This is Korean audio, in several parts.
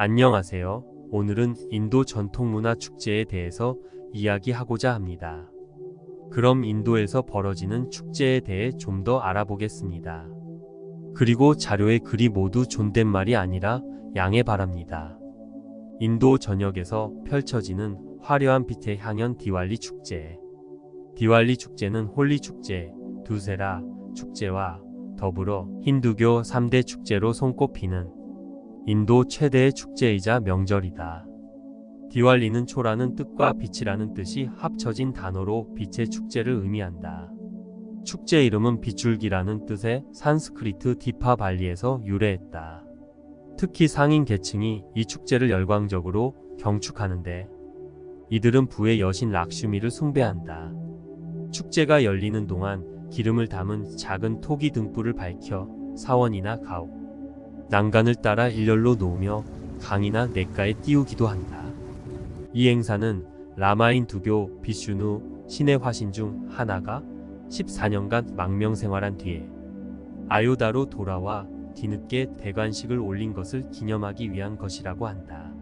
안녕하세요. 오늘은 인도 전통문화 축제에 대해서 이야기하고자 합니다. 그럼 인도에서 벌어지는 축제에 대해 좀 더 알아보겠습니다. 그리고 자료의 글이 모두 존댓말이 아니라 양해 바랍니다. 인도 전역에서 펼쳐지는 화려한 빛의 향연 디왈리 축제. 디왈리 축제는 홀리 축제, 두세라 축제와 더불어 힌두교 3대 축제로 손꼽히는 인도 최대의 축제이자 명절이다. 디왈리는 초라는 뜻과 빛이라는 뜻이 합쳐진 단어로 빛의 축제를 의미한다. 축제 이름은 빛줄기라는 뜻의 산스크리트 디파발리에서 유래했다. 특히 상인 계층이 이 축제를 열광적으로 경축하는데 이들은 부의 여신 락슈미를 숭배한다. 축제가 열리는 동안 기름을 담은 작은 토기 등불을 밝혀 사원이나 가옥, 난간을 따라 일렬로 놓으며 강이나 냇가에 띄우기도 한다. 이 행사는 라마인두교 비슈누 신의 화신 중 하나가 14년간 망명생활한 뒤에 아요다로 돌아와 뒤늦게 대관식을 올린 것을 기념하기 위한 것이라고 한다.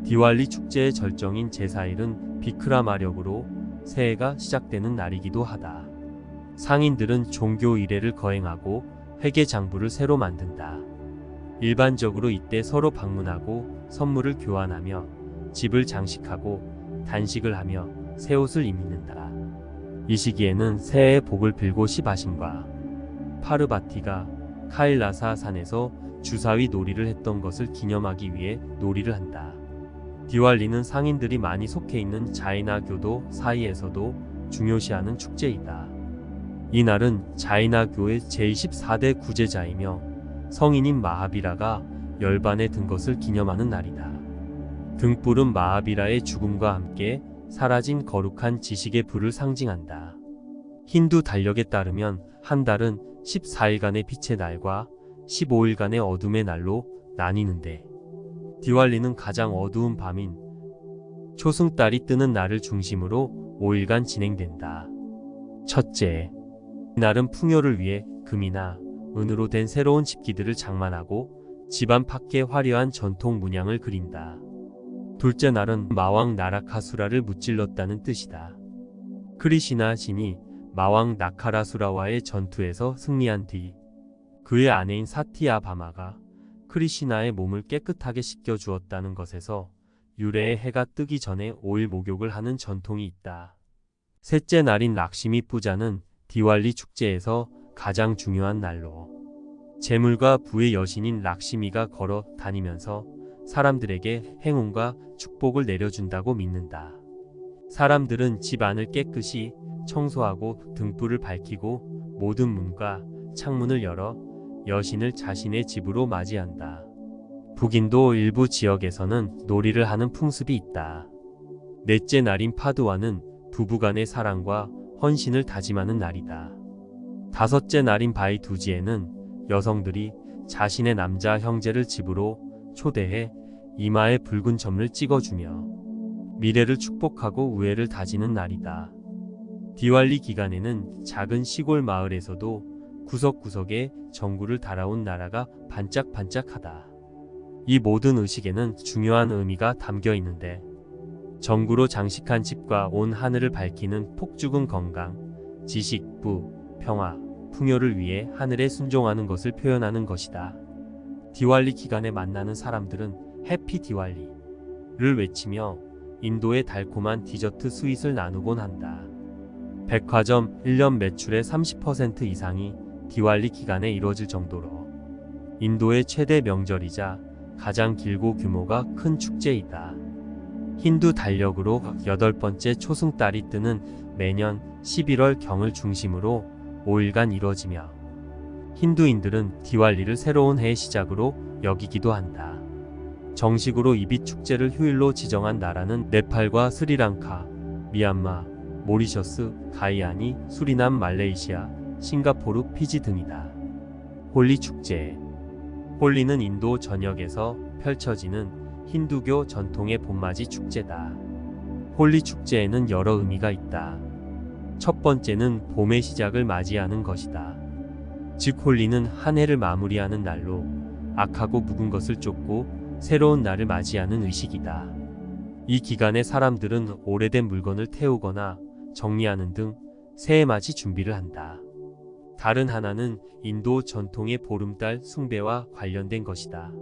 디왈리 축제의 절정인 제사일은 비크라마력으로 새해가 시작되는 날이기도 하다. 상인들은 종교仪式를 거행하고 회계장부를 새로 만든다. 일반적으로 이때 서로 방문하고 선물을 교환하며 집을 장식하고 단식을 하며 새 옷을 입는다. 이 시기에는 새해의 복을 빌고 시바신과 파르바티가 카일라사 산에서 주사위 놀이를 했던 것을 기념하기 위해 놀이를 한다. 디왈리는 상인들이 많이 속해 있는 자이나 교도 사이에서도 중요시하는 축제이다. 이 날은 자이나교의 제24대 구제자이며 성인인 마하비라가 열반에 든 것을 기념하는 날이다. 등불은 마하비라의 죽음과 함께 사라진 거룩한 지식의 불을 상징한다. 힌두 달력에 따르면 한 달은 14일간의 빛의 날과 15일간의 어둠의 날로 나뉘는데 디왈리는 가장 어두운 밤인 초승달이 뜨는 날을 중심으로 5일간 진행된다. 첫째, 이날은 풍요를 위해 금이나 은으로 된 새로운 집기들을 장만하고 집안 밖에 화려한 전통 문양을 그린다. 둘째 날은 마왕 나라카수라를 무찔렀다는 뜻이다. 크리시나 신이 마왕 나카라수라와의 전투에서 승리한 뒤 그의 아내인 사티아바마가 크리시나의 몸을 깨끗하게 씻겨 주었다는 것에서 유래의 해가 뜨기 전에 5일 목욕을 하는 전통이 있다. 셋째 날인 락시미 뿌자는 디왈리 축제에서 가장 중요한 날로 재물과 부의 여신인 락시미가 걸어 다니면서 사람들에게 행운과 축복을 내려준다고 믿는다. 사람들은 집 안을 깨끗이 청소하고 등불을 밝히고 모든 문과 창문을 열어 여신을 자신의 집으로 맞이한다. 북인도 일부 지역에서는 놀이를 하는 풍습이 있다. 넷째 날인 파두아는 부부간의 사랑과 헌신을 다짐하는 날이다. 다섯째 날인 바이두지에는 여성들이 자신의 남자 형제를 집으로 초대해 이마에 붉은 점을 찍어주며 미래를 축복하고 우애를 다지는 날이다. 디왈리 기간에는 작은 시골 마을에서도 구석구석에 전구를 달아온 나라가 반짝반짝하다. 이 모든 의식에는 중요한 의미가 담겨 있는데 전구로 장식한 집과 온 하늘을 밝히는 폭죽은 건강, 지식, 부, 평화, 풍요를 위해 하늘에 순종하는 것을 표현하는 것이다. 디왈리 기간에 만나는 사람들은 해피 디왈리를 외치며 인도의 달콤한 디저트 스윗을 나누곤 한다. 백화점 1년 매출의 30% 이상이 디왈리 기간에 이루어질 정도로 인도의 최대 명절이자 가장 길고 규모가 큰 축제이다. 힌두 달력으로 8번째 초승달이 뜨는 매년 11월 경을 중심으로 5일간 이뤄지며 힌두인들은 디왈리를 새로운 해의 시작으로 여기기도 한다. 정식으로 이 빛 축제를 휴일로 지정한 나라는 네팔과 스리랑카, 미얀마, 모리셔스, 가이아니, 수리남, 말레이시아, 싱가포르, 피지 등이다. 홀리 축제. 홀리는 인도 전역에서 펼쳐지는 힌두교 전통의 봄맞이 축제다. 홀리 축제에는 여러 의미가 있다. 첫 번째는 봄의 시작을 맞이하는 것이다. 즉 홀리는 한 해를 마무리하는 날로 악하고 묵은 것을 쫓고 새로운 날을 맞이하는 의식이다. 이 기간에 사람들은 오래된 물건을 태우거나 정리하는 등 새해 맞이 준비를 한다. 다른 하나는 인도 전통의 보름달 숭배와 관련된 것이다.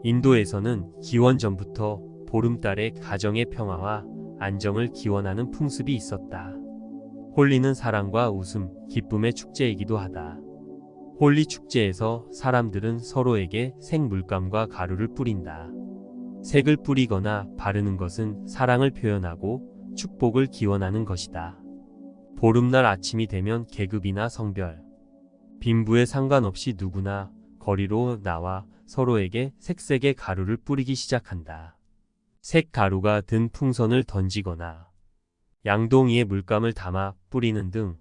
인도에서는 기원 전부터 보름달에 가정의 평화와 안정을 기원하는 풍습이 있었다. 홀리는 사랑과 웃음, 기쁨의 축제이기도 하다. 홀리 축제에서 사람들은 서로에게 색 물감과 가루를 뿌린다. 색을 뿌리거나 바르는 것은 사랑을 표현하고 축복을 기원하는 것이다. 보름날 아침이 되면 계급이나 성별, 빈부에 상관없이 누구나 거리로 나와 서로에게 색색의 가루를 뿌리기 시작한다. 색 가루가 든 풍선을 던지거나 양동이에 물감을 담아 뿌리는 등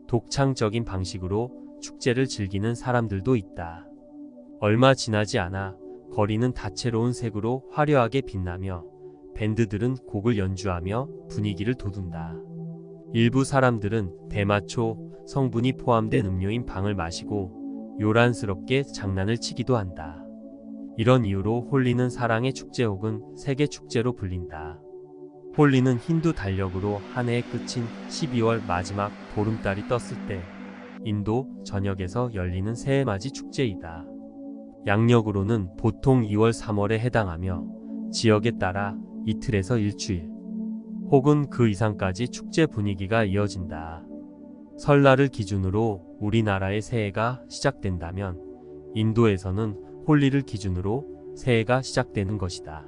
독창적인 방식으로 축제를 즐기는 사람들도 있다. 얼마 지나지 않아 거리는 다채로운 색으로 화려하게 빛나며 밴드들은 곡을 연주하며 분위기를 돋운다. 일부 사람들은 대마초 성분이 포함된 음료인 방을 마시고 요란스럽게 장난을 치기도 한다. 이런 이유로 홀리는 사랑의 축제 혹은 세계 축제로 불린다. 홀리는 힌두 달력으로 한 해의 끝인 12월 마지막 보름달이 떴을 때 인도 전역에서 열리는 새해맞이 축제이다. 양력으로는 보통 2월 3월에 해당하며 지역에 따라 이틀에서 일주일 혹은 그 이상까지 축제 분위기가 이어진다. 설날을 기준으로 우리나라의 새해가 시작된다면 인도에서는 홀리를 기준으로 새해가 시작되는 것이다.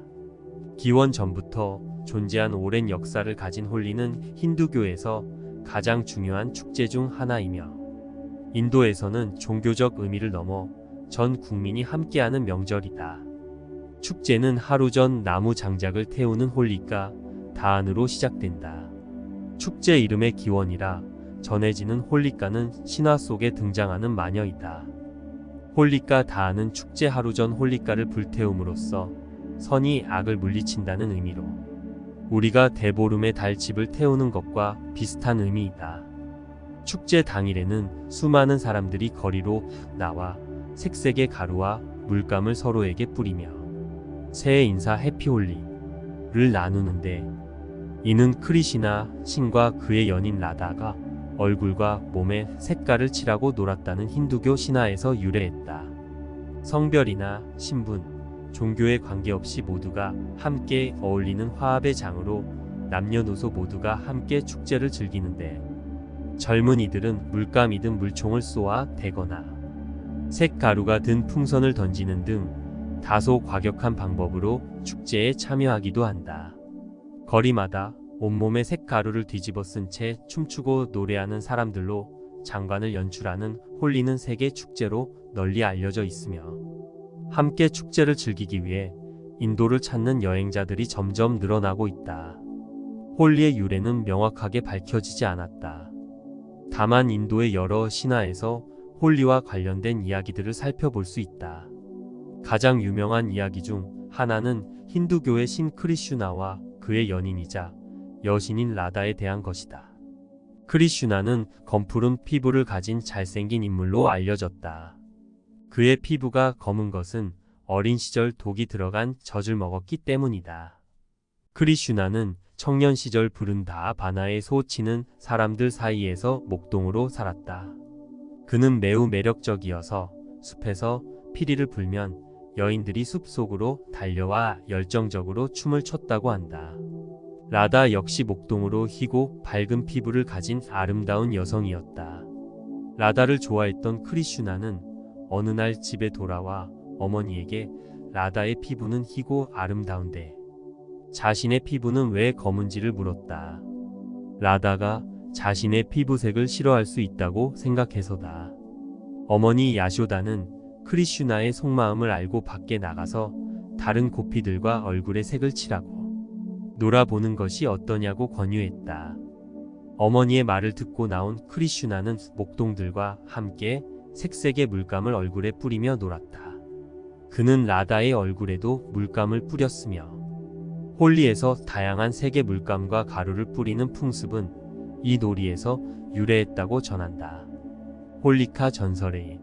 기원 전부터 존재한 오랜 역사를 가진 홀리는 힌두교에서 가장 중요한 축제 중 하나이며 인도에서는 종교적 의미를 넘어 전 국민이 함께하는 명절이다. 축제는 하루 전 나무 장작을 태우는 홀리카 다한으로 시작된다. 축제 이름의 기원이라 전해지는 홀리카는 신화 속에 등장하는 마녀이다. 홀리카 다한은 축제 하루 전 홀리카를 불태움으로써 선이 악을 물리친다는 의미로 우리가 대보름에 달집을 태우는 것과 비슷한 의미이다. 축제 당일에는 수많은 사람들이 거리로 나와 색색의 가루와 물감을 서로에게 뿌리며 새해 인사 해피홀리를 나누는데 이는 크리시나 신과 그의 연인 라다가 얼굴과 몸에 색깔을 칠하고 놀았다는 힌두교 신화에서 유래했다. 성별이나 신분, 종교에 관계없이 모두가 함께 어울리는 화합의 장으로 남녀노소 모두가 함께 축제를 즐기는데 젊은이들은 물감이든 물총을 쏘아 대거나 색가루가 든 풍선을 던지는 등 다소 과격한 방법으로 축제에 참여하기도 한다. 거리마다 온몸에 색가루를 뒤집어 쓴 채 춤추고 노래하는 사람들로 장관을 연출하는 홀리는 세계 축제로 널리 알려져 있으며 함께 축제를 즐기기 위해 인도를 찾는 여행자들이 점점 늘어나고 있다. 홀리의 유래는 명확하게 밝혀지지 않았다. 다만 인도의 여러 신화에서 홀리와 관련된 이야기들을 살펴볼 수 있다. 가장 유명한 이야기 중 하나는 힌두교의 신 크리슈나와 그의 연인이자 여신인 라다에 대한 것이다. 크리슈나는 검푸른 피부를 가진 잘생긴 인물로 알려졌다. 그의 피부가 검은 것은 어린 시절 독이 들어간 젖을 먹었기 때문이다. 크리슈나는 청년 시절 부른다 바나에 소치는 사람들 사이에서 목동으로 살았다. 그는 매우 매력적이어서 숲에서 피리를 불면 여인들이 숲속으로 달려와 열정적으로 춤을 췄다고 한다. 라다 역시 목동으로 희고 밝은 피부를 가진 아름다운 여성이었다. 라다를 좋아했던 크리슈나는 어느 날 집에 돌아와 어머니에게 라다의 피부는 희고 아름다운데 자신의 피부는 왜 검은지를 물었다. 라다가 자신의 피부색을 싫어할 수 있다고 생각해서다. 어머니 야쇼다는 크리슈나의 속마음을 알고 밖에 나가서 다른 고피들과 얼굴에 색을 칠하고 놀아보는 것이 어떠냐고 권유했다. 어머니의 말을 듣고 나온 크리슈나는 목동들과 함께 색색의 물감을 얼굴에 뿌리며 놀았다. 그는 라다의 얼굴에도 물감을 뿌렸으며 홀리에서 다양한 색의 물감과 가루를 뿌리는 풍습은 이 놀이에서 유래했다고 전한다. 홀리카 전설에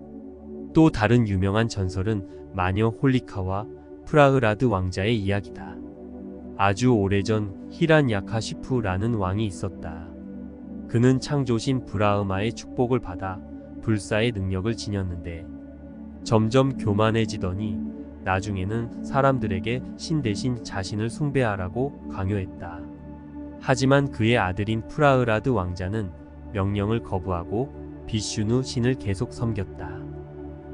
또 다른 유명한 전설은 마녀 홀리카와 프라흐라드 왕자의 이야기다. 아주 오래전 히란야카시프라는 왕이 있었다. 그는 창조신 브라흐마의 축복을 받아 불사의 능력을 지녔는데 점점 교만해지더니 나중에는 사람들에게 신 대신 자신을 숭배하라고 강요했다. 하지만 그의 아들인 프라흐라드 왕자는 명령을 거부하고 비슈누 신을 계속 섬겼다.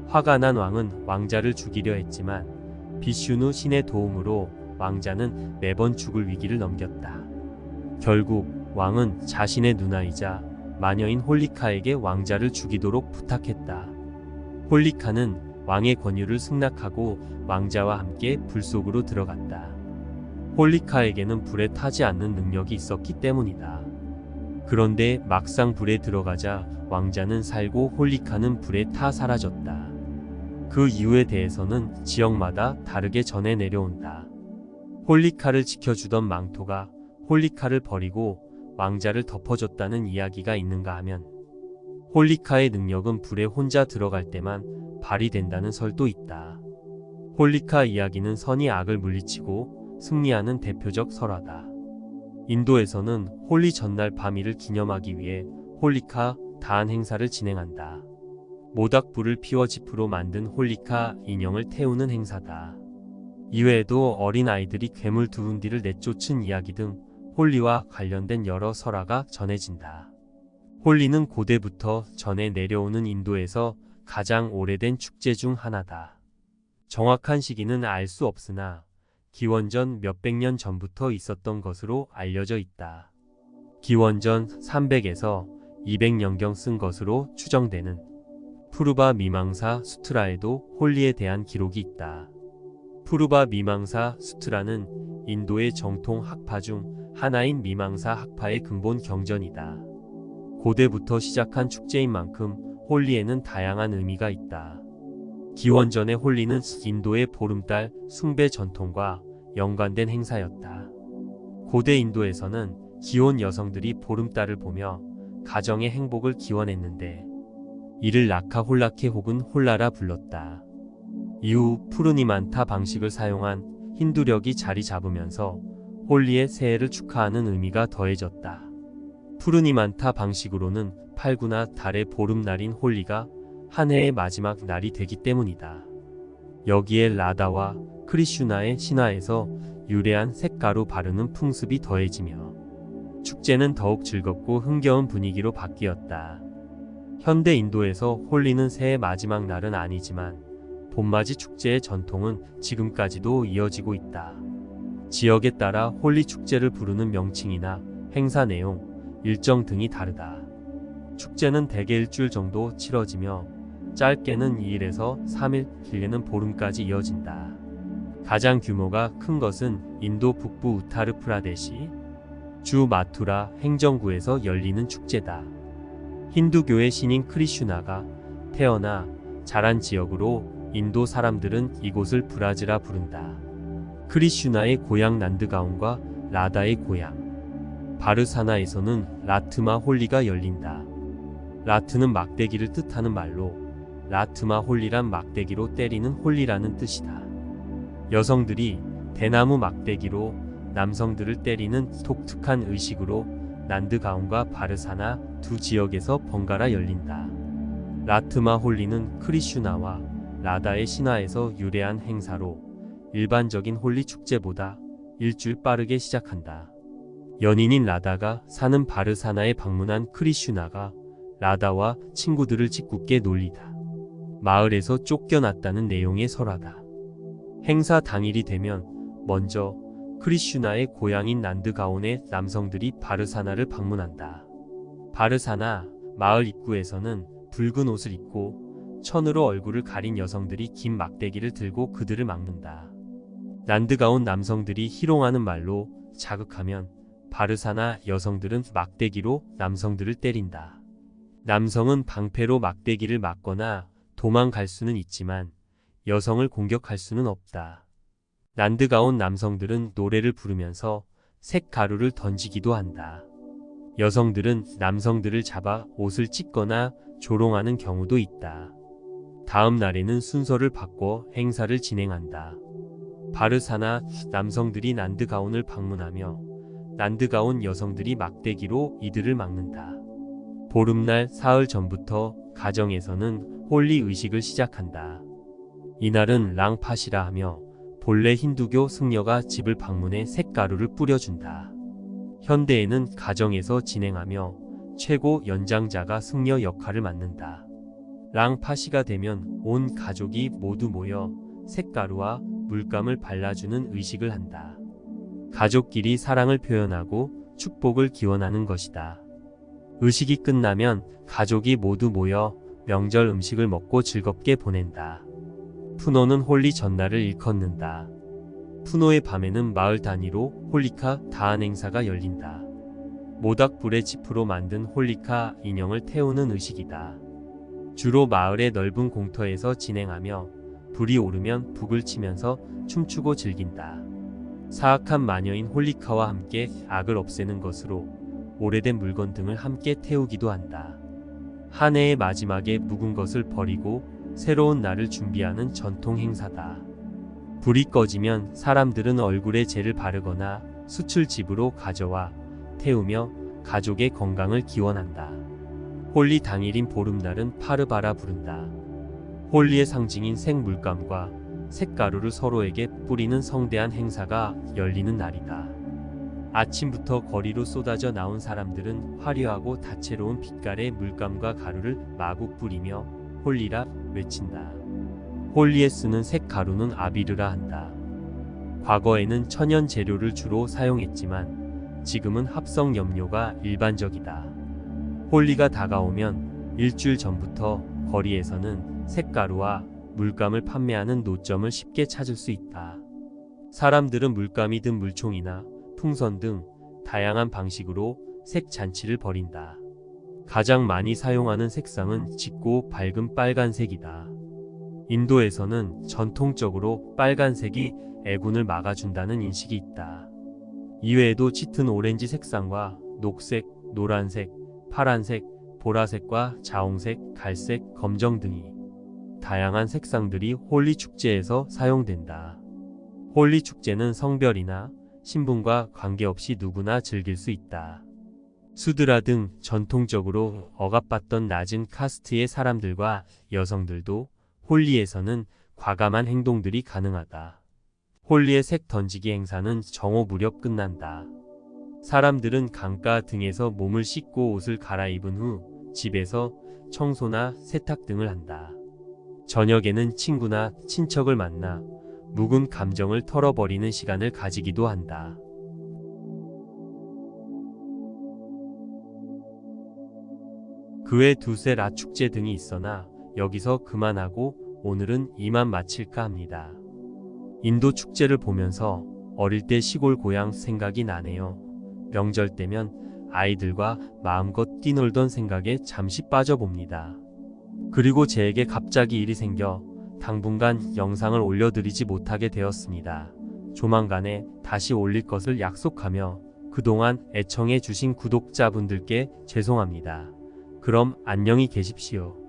화가 난 왕은 왕자를 죽이려 했지만 비슈누 신의 도움으로 왕자는 매번 죽을 위기를 넘겼다. 결국 왕은 자신의 누나이자 마녀인 홀리카에게 왕자를 죽이도록 부탁했다. 홀리카는 왕의 권유를 승낙하고 왕자와 함께 불 속으로 들어갔다. 홀리카에게는 불에 타지 않는 능력이 있었기 때문이다. 그런데 막상 불에 들어가자 왕자는 살고 홀리카는 불에 타 사라졌다. 그 이유에 대해서는 지역마다 다르게 전해 내려온다. 홀리카를 지켜주던 망토가 홀리카를 버리고 왕자를 덮어줬다는 이야기가 있는가 하면 홀리카의 능력은 불에 혼자 들어갈 때만 발휘된다는 설도 있다. 홀리카 이야기는 선이 악을 물리치고 승리하는 대표적 설화다. 인도에서는 홀리 전날 밤일을 기념하기 위해 홀리카 다한 행사를 진행한다. 모닥불을 피워 지프로 만든 홀리카 인형을 태우는 행사다. 이외에도 어린 아이들이 괴물 두룬디를 내쫓은 이야기 등 홀리와 관련된 여러 설화가 전해진다. 홀리는 고대부터 전해 내려오는 인도에서 가장 오래된 축제 중 하나다. 정확한 시기는 알 수 없으나 기원전 몇백 년 전부터 있었던 것으로 알려져 있다. 기원전 300에서 200년경 쓴 것으로 추정되는 푸르바 미망사 수트라에도 홀리에 대한 기록이 있다. 푸르바 미망사 수트라는 인도의 정통 학파 중 하나인 미망사 학파의 근본 경전이다. 고대부터 시작한 축제인 만큼 홀리에는 다양한 의미가 있다. 기원전의 홀리는 인도의 보름달 숭배 전통과 연관된 행사였다. 고대 인도에서는 기혼 여성들이 보름달을 보며 가정의 행복을 기원했는데 이를 라카 홀라케 혹은 홀라라 불렀다. 이후 푸르니만타 방식을 사용한 힌두력이 자리 잡으면서 홀리의 새해를 축하하는 의미가 더해졌다. 푸르니만타 방식으로는 팔구나 달의 보름날인 홀리가 한 해의 마지막 날이 되기 때문이다. 여기에 라다와 크리슈나의 신화에서 유래한 색가루 바르는 풍습이 더해지며 축제는 더욱 즐겁고 흥겨운 분위기로 바뀌었다. 현대 인도에서 홀리는 새해 마지막 날은 아니지만 봄맞이 축제의 전통은 지금까지도 이어지고 있다. 지역에 따라 홀리 축제를 부르는 명칭이나 행사 내용, 일정 등이 다르다. 축제는 대개 일주일 정도 치러지며 짧게는 2일에서 3일, 길게는 보름까지 이어진다. 가장 규모가 큰 것은 인도 북부 우타르프라데시 주 마투라 행정구에서 열리는 축제다. 힌두교의 신인 크리슈나가 태어나 자란 지역으로 인도 사람들은 이곳을 브라즈라 부른다. 크리슈나의 고향 난드가온과 라다의 고향 바르사나에서는 라트마 홀리가 열린다. 라트는 막대기를 뜻하는 말로 라트마 홀리란 막대기로 때리는 홀리라는 뜻이다. 여성들이 대나무 막대기로 남성들을 때리는 독특한 의식으로 난드가온과 바르사나 두 지역에서 번갈아 열린다. 라트마 홀리는 크리슈나와 라다의 신화에서 유래한 행사로 일반적인 홀리 축제보다 일주일 빠르게 시작한다. 연인인 라다가 사는 바르사나에 방문한 크리슈나가 라다와 친구들을 짓궂게 놀리다 마을에서 쫓겨났다는 내용의 설화다. 행사 당일이 되면 먼저 크리슈나의 고향인 난드가온의 남성들이 바르사나를 방문한다. 바르사나 마을 입구에서는 붉은 옷을 입고 천으로 얼굴을 가린 여성들이 긴 막대기를 들고 그들을 막는다. 난드가온 남성들이 희롱하는 말로 자극하면 바르사나 여성들은 막대기로 남성들을 때린다. 남성은 방패로 막대기를 맞거나 도망갈 수는 있지만 여성을 공격할 수는 없다. 난드가온 남성들은 노래를 부르면서 색가루를 던지기도 한다. 여성들은 남성들을 잡아 옷을 찢거나 조롱하는 경우도 있다. 다음 날에는 순서를 바꿔 행사를 진행한다. 바르사나 남성들이 난드가온을 방문하며 난드가온 여성들이 막대기로 이들을 막는다. 보름날 사흘 전부터 가정에서는 홀리 의식을 시작한다. 이날은 랑팟이라 하며 본래 힌두교 승려가 집을 방문해 색가루를 뿌려준다. 현대에는 가정에서 진행하며 최고 연장자가 승려 역할을 맡는다. 랑팟이가 되면 온 가족이 모두 모여 색가루와 물감을 발라주는 의식을 한다. 가족끼리 사랑을 표현하고 축복을 기원하는 것이다. 의식이 끝나면 가족이 모두 모여 명절 음식을 먹고 즐겁게 보낸다. 푸노는 홀리 전날을 일컫는다. 푸노의 밤에는 마을 단위로 홀리카 다한 행사가 열린다. 모닥불에 지프로 만든 홀리카 인형을 태우는 의식이다. 주로 마을의 넓은 공터에서 진행하며 불이 오르면 북을 치면서 춤추고 즐긴다. 사악한 마녀인 홀리카와 함께 악을 없애는 것으로 오래된 물건 등을 함께 태우기도 한다. 한 해의 마지막에 묵은 것을 버리고 새로운 날을 준비하는 전통 행사다. 불이 꺼지면 사람들은 얼굴에 젤을 바르거나 숯을 집으로 가져와 태우며 가족의 건강을 기원한다. 홀리 당일인 보름날은 파르바라 부른다. 홀리의 상징인 생물감과 색가루를 서로에게 뿌리는 성대한 행사가 열리는 날이다. 아침부터 거리로 쏟아져 나온 사람들은 화려하고 다채로운 빛깔의 물감과 가루를 마구 뿌리며 홀리라 외친다. 홀리에 쓰는 색가루는 아비르라 한다. 과거에는 천연 재료를 주로 사용했지만 지금은 합성 염료가 일반적이다. 홀리가 다가오면 일주일 전부터 거리에서는 색가루와 물감을 판매하는 노점을 쉽게 찾을 수 있다. 사람들은 물감이 든 물총이나 풍선 등 다양한 방식으로 색 잔치를 벌인다. 가장 많이 사용하는 색상은 짙고 밝은 빨간색이다. 인도에서는 전통적으로 빨간색이 애군을 막아준다는 인식이 있다. 이외에도 짙은 오렌지 색상과 녹색, 노란색, 파란색, 보라색과 자홍색, 갈색, 검정 등이 다양한 색상들이 홀리 축제에서 사용된다. 홀리 축제는 성별이나 신분과 관계없이 누구나 즐길 수 있다. 수드라 등 전통적으로 억압받던 낮은 카스트의 사람들과 여성들도 홀리에서는 과감한 행동들이 가능하다. 홀리의 색 던지기 행사는 정오 무렵 끝난다. 사람들은 강가 등에서 몸을 씻고 옷을 갈아입은 후 집에서 청소나 세탁 등을 한다. 저녁에는 친구나 친척을 만나 묵은 감정을 털어버리는 시간을 가지기도 한다. 그 외 두세 라 축제 등이 있으나 여기서 그만하고 오늘은 이만 마칠까 합니다. 인도 축제를 보면서 어릴 때 시골 고향 생각이 나네요. 명절 때면 아이들과 마음껏 뛰놀던 생각에 잠시 빠져봅니다. 그리고 제게 갑자기 일이 생겨 당분간 영상을 올려드리지 못하게 되었습니다. 조만간에 다시 올릴 것을 약속하며 그동안 애청해 주신 구독자분들께 죄송합니다. 그럼 안녕히 계십시오.